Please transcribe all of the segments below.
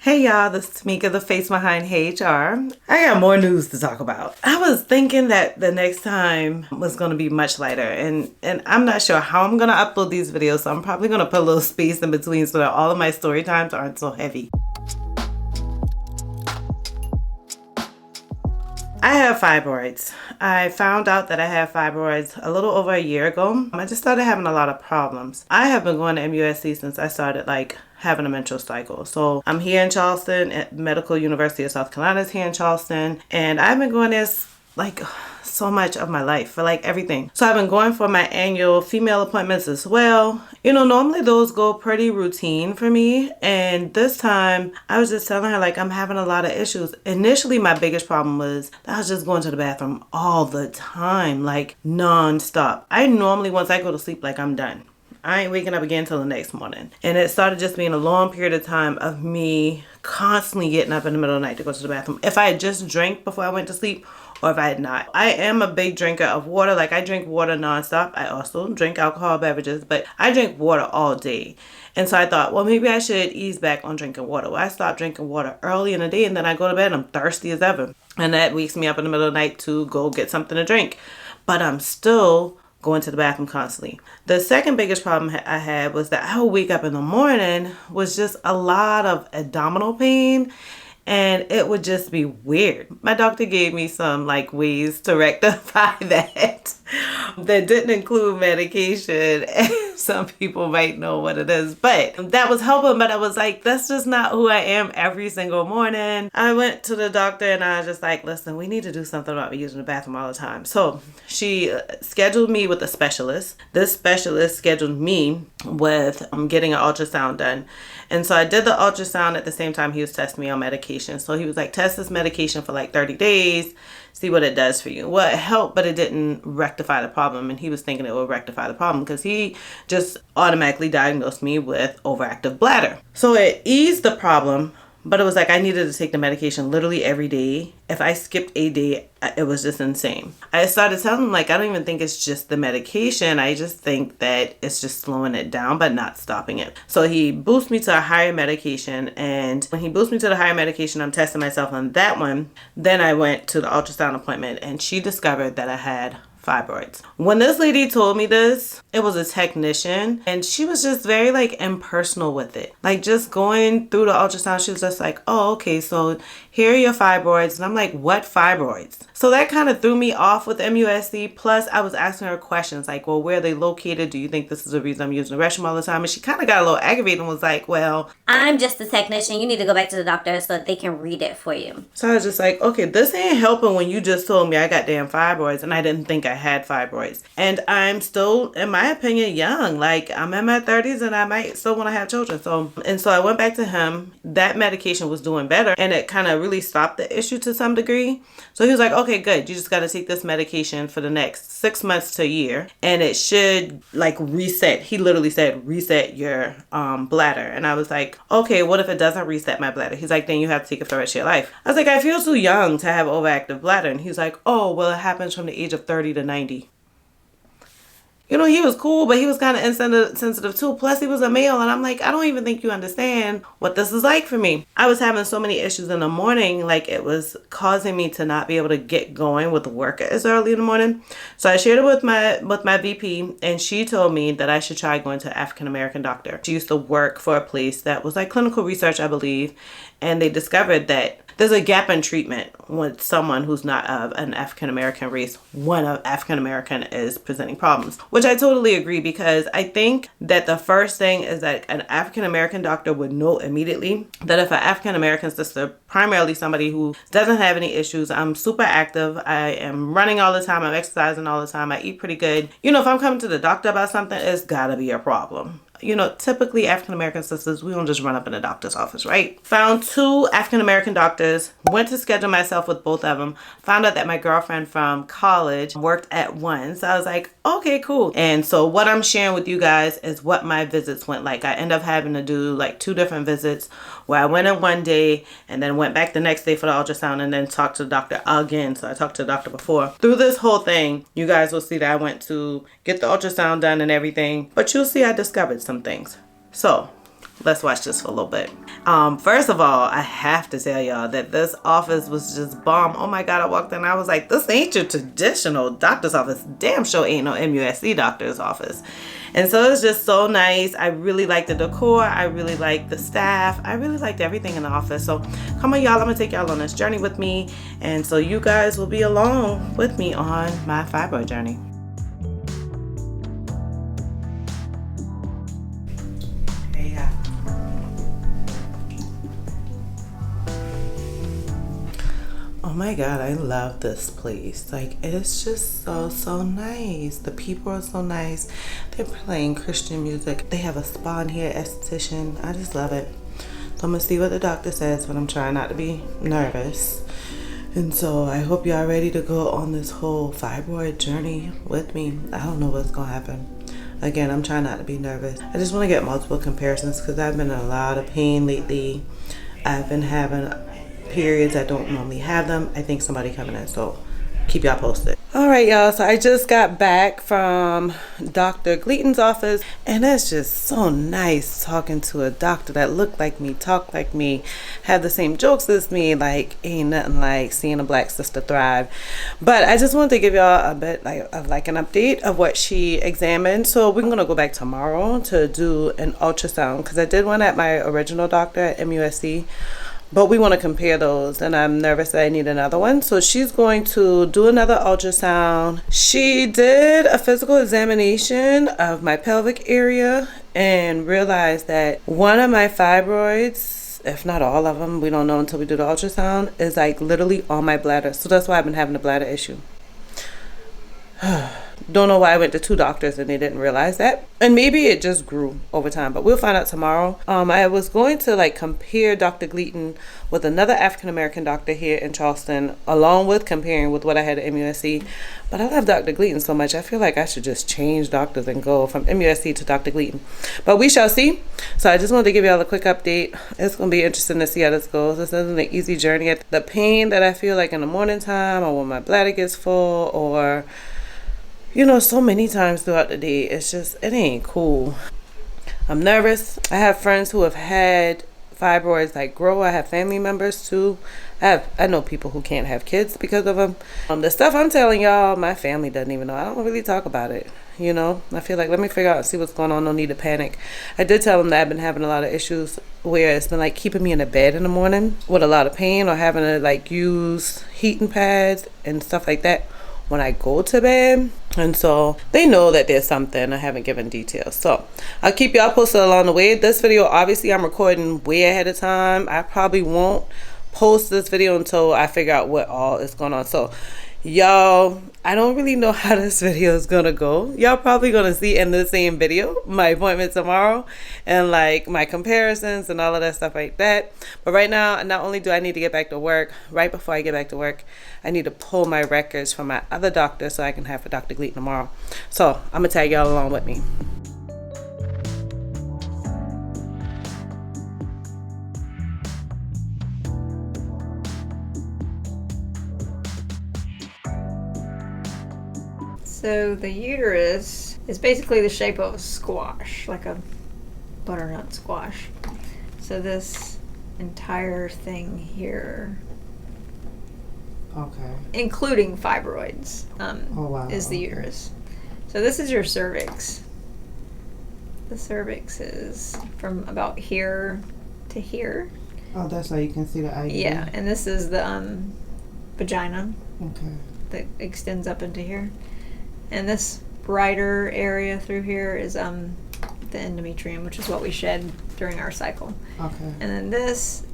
Hey y'all, this is Tamika, the face behind HR. I got more news to talk about. I was thinking that the next time was going to be much lighter, and I'm not sure how I'm going to upload these videos, so I'm probably going to put a little space in between so that all of my story times aren't so heavy. I have fibroids. I found out that I have fibroids a little over a year ago. I just started having a lot of problems. I have been going to MUSC since I started having a menstrual cycle. So I'm here in Charleston at Medical University of South Carolina is here in Charleston, and I've been going there so much of my life for everything. So I've been going for my annual female appointments as well. You know, normally those go pretty routine for me, and this time I was just telling her I'm having a lot of issues. Initially my biggest problem was that I was just going to the bathroom all the time, non-stop. I normally, once I go to sleep, I'm done. I ain't waking up again until the next morning. And it started just being a long period of time of me constantly getting up in the middle of the night to go to the bathroom. If I had just drank before I went to sleep, or if I had not. I am a big drinker of water. I drink water nonstop. I also drink alcohol beverages, but I drink water all day. And so I thought, well, maybe I should ease back on drinking water. Well, I stopped drinking water early in the day, and then I go to bed and I'm thirsty as ever. And that wakes me up in the middle of the night to go get something to drink. But I'm still going to the bathroom constantly. The second biggest problem I had was that I would wake up in the morning with just a lot of abdominal pain, and it would just be weird. My doctor gave me some ways to rectify that didn't include medication. Some people might know what it is, but that was helping. But I was that's just not who I am every single morning. I went to the doctor and I was just listen, we need to do something about me using the bathroom all the time. So she scheduled me with a specialist. This specialist scheduled me with getting an ultrasound done. And so I did the ultrasound at the same time he was testing me on medication. So he was test this medication for 30 days, see what it does for you. Well, it helped, but it didn't rectify the problem. And he was thinking it would rectify the problem because he just automatically diagnosed me with overactive bladder. So it eased the problem, but it was I needed to take the medication literally every day. If I skipped a day, it was just insane. I started telling him I don't even think it's just the medication. I just think that it's just slowing it down, but not stopping it. So he boosted me to a higher medication. And when he boosted me to the higher medication, I'm testing myself on that one. Then I went to the ultrasound appointment and she discovered that I had fibroids. When this lady told me this, it was a technician, and she was just very impersonal with it. Just going through the ultrasound, she was just oh, okay, so here are your fibroids. And I'm what fibroids? So that kind of threw me off with MUSC. Plus I was asking her questions well, where are they located? Do you think this is the reason I'm using the restroom all the time? And she kind of got a little aggravated and was well, I'm just a technician. You need to go back to the doctor so that they can read it for you. So I was just okay, this ain't helping when you just told me I got damn fibroids and I didn't think I had fibroids. And I'm still, in my opinion, young. I'm in my 30s and I might still want to have children. So I went back to him. That medication was doing better and it kind of really stopped the issue to some degree. So he was okay, good. You just got to take this medication for the next 6 months to a year and it should reset. He literally said, reset your bladder. And I was okay, what if it doesn't reset my bladder? He's then you have to take it for the rest of your life. I was I feel too young to have overactive bladder. And he's oh, well, it happens from the age of 30 to 90. You know, he was cool, but he was kind of insensitive too. Plus, he was a male, and I'm I don't even think you understand what this is like for me. I was having so many issues in the morning, it was causing me to not be able to get going with work as early in the morning. So I shared it with my VP, and she told me that I should try going to an African-American doctor. She used to work for a place that was clinical research, I believe, and they discovered that there's a gap in treatment with someone who's not of an African-American race when an African-American is presenting problems, which I totally agree, because I think that the first thing is that an African-American doctor would know immediately that if an African-American sister, primarily somebody who doesn't have any issues, I'm super active, I am running all the time, I'm exercising all the time, I eat pretty good. You know, if I'm coming to the doctor about something, it's gotta be a problem. You know, typically African-American sisters, we don't just run up in the doctor's office, right? Found 2 African-American doctors, went to schedule myself with both of them, found out that my girlfriend from college worked at one. So I was okay, cool. And so what I'm sharing with you guys is what my visits went like. I ended up having to do 2 different visits where I went in one day and then went back the next day for the ultrasound and then talked to the doctor again. So I talked to the doctor before. Through this whole thing, you guys will see that I went to get the ultrasound done and everything, but you'll see I discovered some things. So let's watch this for a little bit. First of all, I have to tell y'all that this office was just bomb. Oh my God, I walked in, I was like, this ain't your traditional doctor's office. Damn sure ain't no MUSC doctor's office. And so it's just so nice. I really like the decor. I really like the staff. I really liked everything in the office. So come on, y'all. I'm going to take y'all on this journey with me. And so you guys will be along with me on my fibroid journey. Hey, y'all. Oh my God, I love this place. Like, it's just so nice. The people are so nice. They're playing Christian music. They have a spa in here, esthetician. I just love it. So I'm gonna see what the doctor says, but I'm trying not to be nervous. And so I hope y'all ready to go on this whole fibroid journey with me. I don't know what's gonna happen. Again, I'm trying not to be nervous. I just want to get multiple comparisons because I've been in a lot of pain lately. I've been having periods. I don't normally have them. I think somebody coming in, so keep y'all posted. All right, y'all, so I just got back from Dr. Gleaton's office, and it's just so nice talking to a doctor that looked like me, talked like me, had the same jokes as me. Like, ain't nothing like seeing a black sister thrive. But I just wanted to give y'all a bit like an update of what she examined. So we're gonna go back tomorrow to do an ultrasound because I did one at my original doctor at MUSC. But we want to compare those, and I'm nervous that I need another one. So she's going to do another ultrasound. She did a physical examination of my pelvic area and realized that one of my fibroids, if not all of them, we don't know until we do the ultrasound, is like literally on my bladder. So that's why I've been having a bladder issue. Don't know why I went to 2 doctors and they didn't realize that. And maybe it just grew over time, but we'll find out tomorrow. I was going to like compare Dr. Gleaton with another African-American doctor here in Charleston, along with comparing with what I had at MUSC. But I love Dr. Gleaton so much, I feel like I should just change doctors and go from MUSC to Dr. Gleaton. But we shall see. So I just wanted to give y'all a quick update. It's going to be interesting to see how this goes. This isn't an easy journey. The pain that I feel like in the morning time or when my bladder gets full or you know, so many times throughout the day, it's just, it ain't cool. I'm nervous. I have friends who have had fibroids like grow. I have family members too. I know people who can't have kids because of them. The stuff I'm telling y'all, my family doesn't even know. I don't really talk about it. You know, I feel like, let me figure out and see what's going on. No need to panic. I did tell them that I've been having a lot of issues where it's been like keeping me in the bed in the morning with a lot of pain or having to like use heating pads and stuff like that when I go to bed. And so they know that there's something. I haven't given details, so I'll keep y'all posted along the way. This video, obviously I'm recording way ahead of time. I probably won't post this video until I figure out what all is going on. So y'all, I don't really know how this video is gonna go. Y'all probably gonna see in the same video my appointment tomorrow and like my comparisons and all of that stuff like that. But right now, not only do I need to get back to work, right before I get back to work, I need to pull my records from my other doctor so I can have for Dr. Gleaton tomorrow. So I'm gonna tag y'all along with me. So the uterus is basically the shape of a squash, like a butternut squash. So this entire thing here, Okay. including fibroids, is the uterus. So this is your cervix. The cervix is from about here to here. Oh, that's how you can see the IUD? Yeah, and this is the vagina. Okay. That extends up into here. And this brighter area through here is the endometrium, which is what we shed during our cycle. Okay. And then this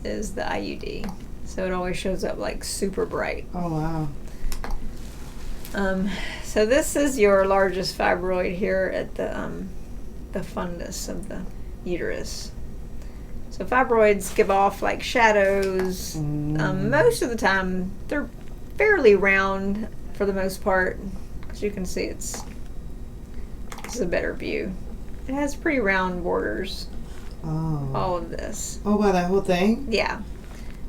is the IUD. So it always shows up like super bright. Oh, wow. So this is your largest fibroid here at the fundus of the uterus. So fibroids give off like shadows. Most of the time they're fairly round for the most part. As you can see, this is a better view. It has pretty round borders. Oh. All of this. Oh, wow, that whole thing? Yeah.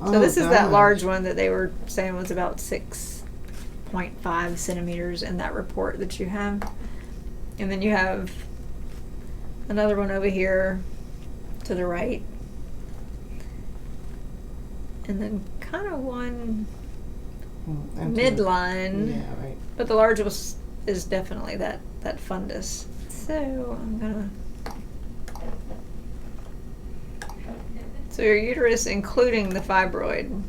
Oh, So this is that gosh. large one that they were saying was about 6.5 centimeters in that report that you have. And then you have another one over here. to the right. And then kind of one midline. Yeah, right. But the largest is definitely that fundus. So I'm gonna. So your uterus, including the fibroid,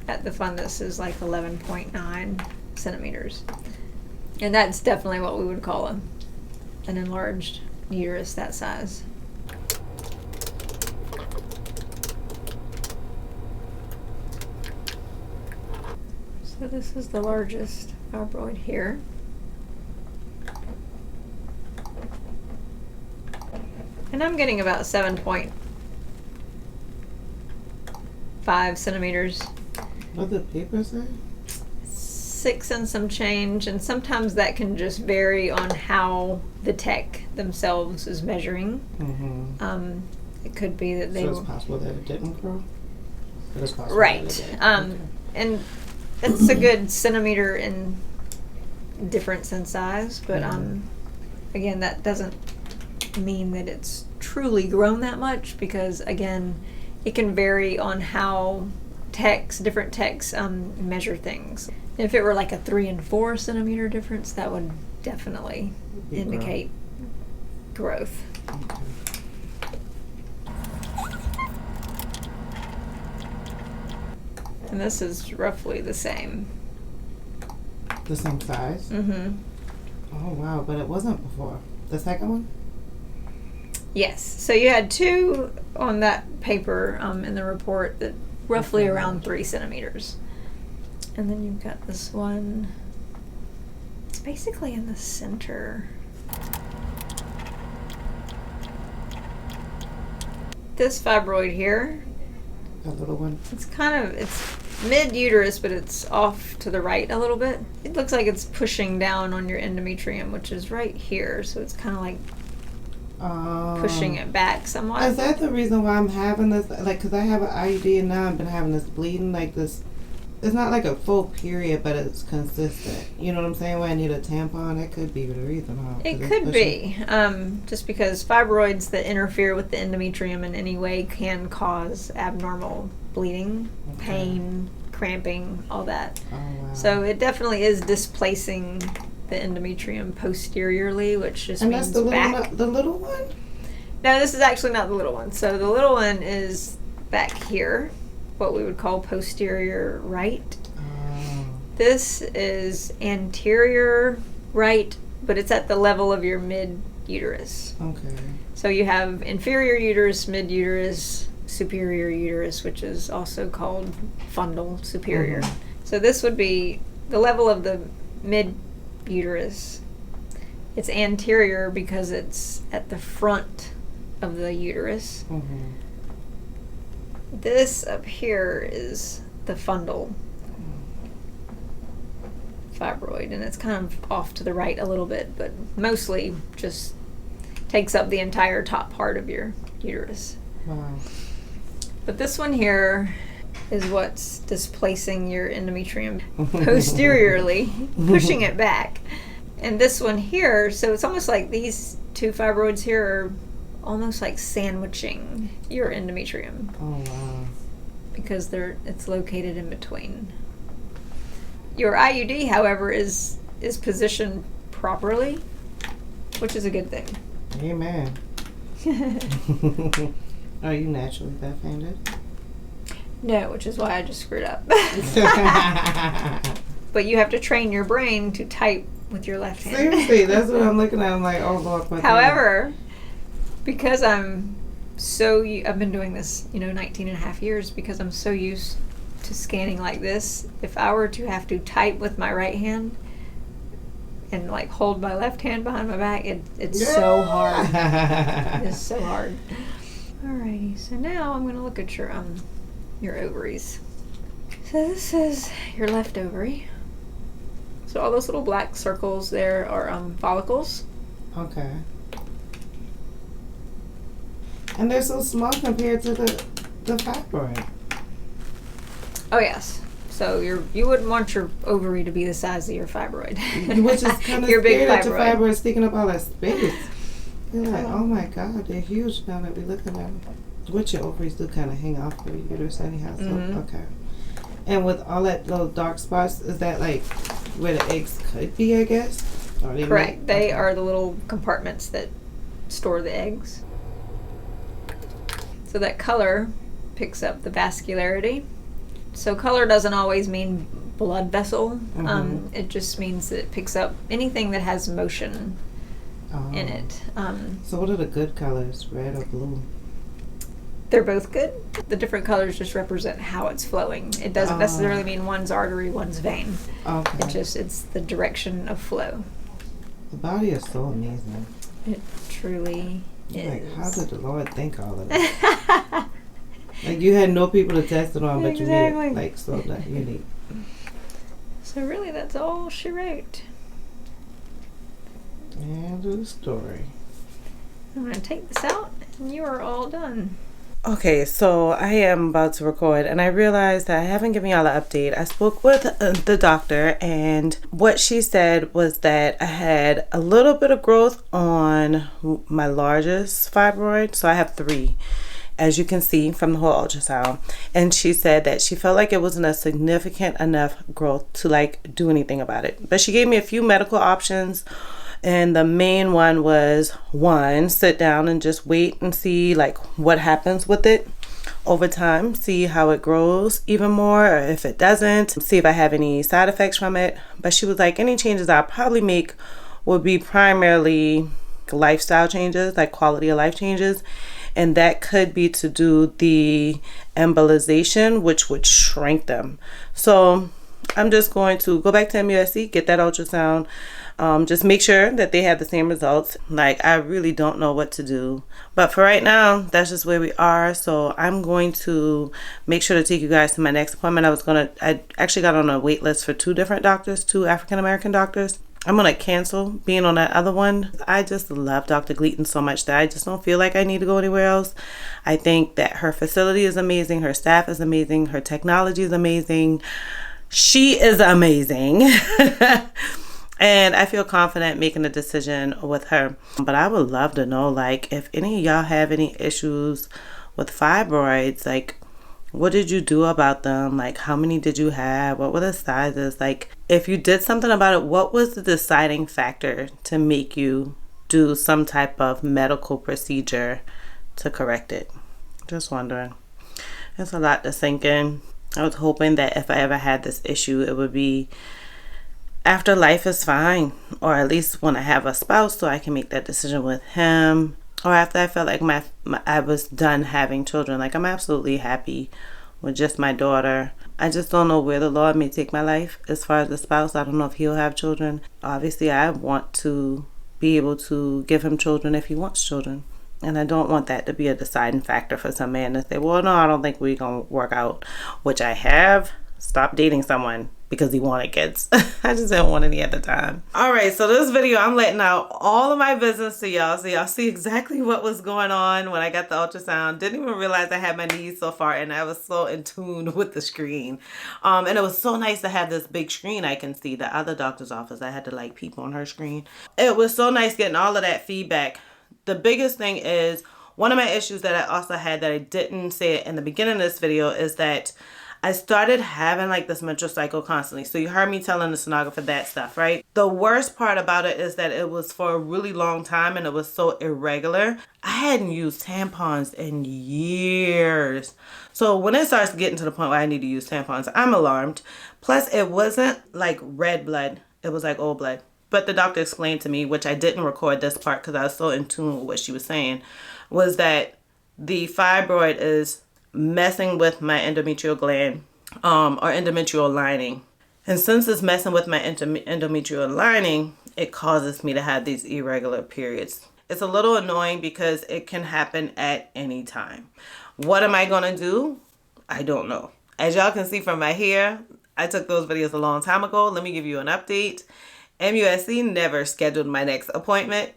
at the fundus is like 11.9 centimeters, and that's definitely what we would call an enlarged uterus that size. So this is the largest fibroid here. And I'm getting about 7.5 centimeters. What did the paper say? 6 and some change, and sometimes that can just vary on how the tech themselves is measuring. Mm-hmm. It could be that they. So it's possible that it didn't grow. It is possible. Right. That it did. Okay. And it's a good centimeter in difference in size, but again, that doesn't mean that it's truly grown that much, because again, it can vary on how different techs measure things. If it were like a 3 and 4 centimeter difference, that would definitely indicate growth. Okay. And this is roughly the same. The same size? Mm-hmm. Oh, wow. But it wasn't before. The second one? Yes. So you had 2 on that paper in the report that roughly around 3 centimeters. And then you've got this one. It's basically in the center. This fibroid here. A little one? It's mid-uterus, but it's off to the right a little bit. It looks like it's pushing down on your endometrium, which is right here. So it's kind of like pushing it back somewhat. Is that the reason why I'm having this? Like, because I have an IUD and now I've been having this bleeding, like this. It's not like a full period, but it's consistent. You know what I'm saying? When I need a tampon, that could be the reason. It could be. Just because fibroids that interfere with the endometrium in any way can cause abnormal bleeding, pain, cramping, all that. Oh, wow. So it definitely is displacing the endometrium posteriorly, which just means that's the back. The little one? No, this is actually not the little one. So the little one is back here, what we would call posterior right. Oh. This is anterior right, but it's at the level of your mid-uterus. Okay. So you have inferior uterus, mid-uterus, superior uterus, which is also called fundal superior. Mm-hmm. So this would be the level of the mid-uterus. It's anterior because it's at the front of the uterus. Mm-hmm. This up here is the fundal fibroid, and it's kind of off to the right a little bit, but mostly just takes up the entire top part of your uterus. Wow. But this one here is what's displacing your endometrium posteriorly, pushing it back. And this one here, so it's almost like these 2 fibroids here are almost like sandwiching your endometrium. Oh, wow. Because it's located in between. Your IUD, however, is positioned properly, which is a good thing. Amen. Are you naturally left-handed? No, which is why I just screwed up. But you have to train your brain to type with your left hand. Seriously, that's what I'm looking at. I'm like, oh, Lord. However, because I've been doing this, 19 and a half years, because I'm so used to scanning like this, if I were to have to type with my right hand and like hold my left hand behind my back, it's so hard. It's so hard. Alrighty, so now I'm going to look at your ovaries. So this is your left ovary. So all those little black circles there are follicles. Okay. And they're so small compared to the fibroid. Oh yes. So you wouldn't want your ovary to be the size of your fibroid. Which is kind of your big scary that your fibroid. fibroid is taking up all that space. You're like, oh my God, they're huge now that we looking at them. Which your ovaries do kind of hang off the uterus anyhow, so okay. And with all that little dark spots, is that like where the eggs could be, I guess? Or they Correct. They are the little compartments that store the eggs. So that color picks up the vascularity. So color doesn't always mean blood vessel. It just means that it picks up anything that has motion in it. So what are the good colors, red or blue? They're both good. The different colors just represent how it's flowing. It doesn't necessarily mean one's artery, one's vein. Okay. It's the direction of flow. The body is so amazing. It truly is. Like, how did the Lord think all of that? Like, you had no people to test it on, but you made it like so that unique. So really, that's all she wrote. And the story. I'm going to take this out, and you are all done. Okay, so I am about to record, and I realized that I haven't given y'all an update. I spoke with the doctor, and what she said was that I had a little bit of growth on my largest fibroid. So I have 3, as you can see from the whole ultrasound. And she said that she felt like it wasn't a significant enough growth to like do anything about it. But she gave me a few medical options. And the main one was, 1, sit down and just wait and see like what happens with it over time, see how it grows even more, or if it doesn't, see if I have any side effects from it. But she was like, any changes I'll probably make would be primarily lifestyle changes, like quality of life changes. And that could be to do the embolization, which would shrink them. So I'm just going to go back to MUSC, get that ultrasound, just make sure that they have the same results. Like, I really don't know what to do. But for right now, that's just where we are. So I'm going to make sure to take you guys to my next appointment. I actually got on a wait list for 2 different doctors, 2 African-American doctors. I'm going to cancel being on that other one. I just love Dr. Gleaton so much that I just don't feel like I need to go anywhere else. I think that her facility is amazing. Her staff is amazing. Her technology is amazing. She is amazing. And I feel confident making a decision with her. But I would love to know, like, if any of y'all have any issues with fibroids, like, what did you do about them? Like, how many did you have? What were the sizes? Like, if you did something about it, what was the deciding factor to make you do some type of medical procedure to correct it? Just wondering. It's a lot to sink in. I was hoping that if I ever had this issue, it would be after life is fine, or at least when I have a spouse, so I can make that decision with him, or after I felt like I was done having children. Like, I'm absolutely happy with just my daughter. I just don't know where the Lord may take my life as far as the spouse. I don't know if he'll have children. Obviously, I want to be able to give him children if he wants children. And I don't want that to be a deciding factor for some man to say, well, no, I don't think we're going to work out, which I have stopped dating someone because he wanted kids. I just didn't want any at the time. All right, so this video, I'm letting out all of my business to y'all, so y'all see exactly what was going on when I got the ultrasound. Didn't even realize I had my knees so far, and I was so in tune with the screen. And it was so nice to have this big screen I can see. The other doctor's office, I had to like peep on her screen. It was so nice getting all of that feedback. The biggest thing is, one of my issues that I also had that I didn't say in the beginning of this video is that I started having like this menstrual cycle constantly. So you heard me telling the sonographer that stuff, right? The worst part about it is that it was for a really long time and it was so irregular. I hadn't used tampons in years. So when it starts getting to the point where I need to use tampons, I'm alarmed. Plus, it wasn't like red blood. It was like old blood. But the doctor explained to me, which I didn't record this part because I was so in tune with what she was saying, was that the fibroid is messing with my endometrial gland or endometrial lining. And since it's messing with my endometrial lining, it causes me to have these irregular periods. It's a little annoying because it can happen at any time. What am I going to do? I don't know. As y'all can see from my hair, I took those videos a long time ago. Let me give you an update. MUSC never scheduled my next appointment.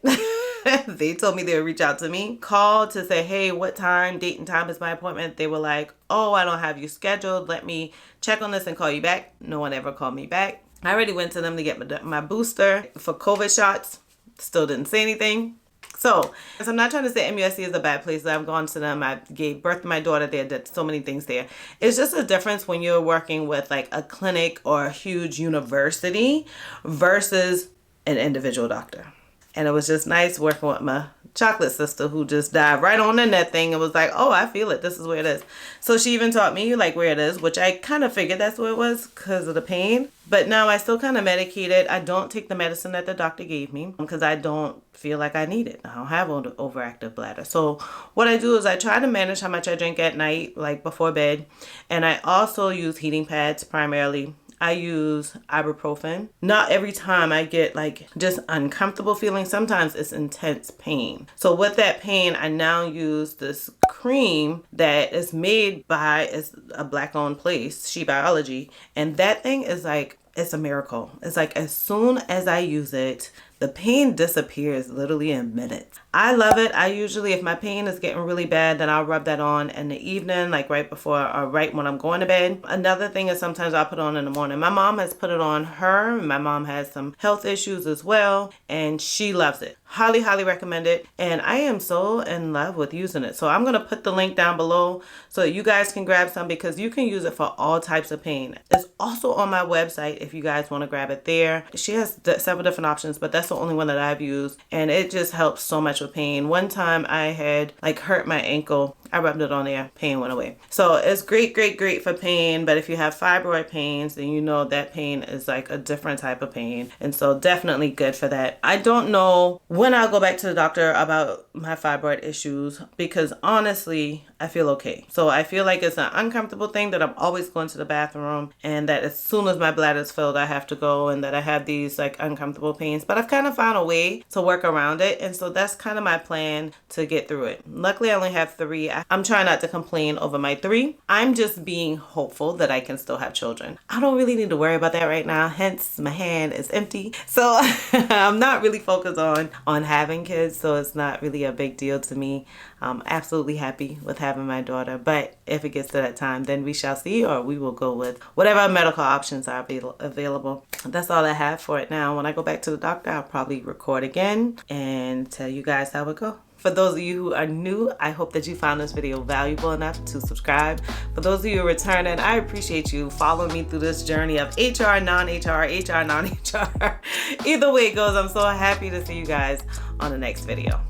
They told me they would reach out to me, called to say, hey, what time, date and time is my appointment? They were like, oh, I don't have you scheduled. Let me check on this and call you back. No one ever called me back. I already went to them to get my booster for COVID shots. Still didn't say anything. So I'm not trying to say MUSC is a bad place. I've gone to them. I gave birth to my daughter there, did so many things there. It's just a difference when you're working with like a clinic or a huge university versus an individual doctor. And it was just nice working with my chocolate sister who just dived right on in that thing and was like, oh, I feel it. This is where it is. So she even taught me like where it is, which I kind of figured that's where it was because of the pain. But now I still kind of medicated. I don't take the medicine that the doctor gave me because I don't feel like I need it. I don't have an overactive bladder. So what I do is I try to manage how much I drink at night, like before bed. And I also use heating pads primarily. I use ibuprofen. Not every time I get like just uncomfortable feeling. Sometimes it's intense pain. So with that pain, I now use this cream that is made by a Black-owned place, She Biology. And that thing is like, it's a miracle. It's like as soon as I use it, the pain disappears literally in minutes. I love it. I usually, if my pain is getting really bad, then I'll rub that on in the evening, like right before or right when I'm going to bed. Another thing is sometimes I'll put it on in the morning. My mom has put it on her. My mom has some health issues as well, and she loves it. Highly, highly recommend it. And I am so in love with using it. So I'm going to put the link down below so that you guys can grab some because you can use it for all types of pain. It's also on my website if you guys want to grab it there. She has several different options, but that's the only one that I've used. And it just helps so much with pain. One time I had like hurt my ankle. I rubbed it on there. Pain went away. So it's great, great, great for pain. But if you have fibroid pains, then you know that pain is like a different type of pain. And so definitely good for that. I don't know when I'll go back to the doctor about my fibroid issues because honestly, I feel okay. So I feel like it's an uncomfortable thing that I'm always going to the bathroom and that as soon as my bladder is filled, I have to go and that I have these like uncomfortable pains. But I've kind of found a way to work around it. And so that's kind of my plan to get through it. Luckily, I only have 3. I'm trying not to complain over my 3. I'm just being hopeful that I can still have children. I don't really need to worry about that right now. Hence, my hand is empty. So I'm not really focused on having kids. So it's not really a big deal to me. I'm absolutely happy with having my daughter. But if it gets to that time, then we shall see, or we will go with whatever medical options are available. That's all I have for it now. When I go back to the doctor, I'll probably record again and tell you guys how it goes. For those of you who are new, I hope that you found this video valuable enough to subscribe. For those of you who are returning, I appreciate you following me through this journey of HR, non-HR, HR, non-HR. Either way it goes, I'm so happy to see you guys on the next video.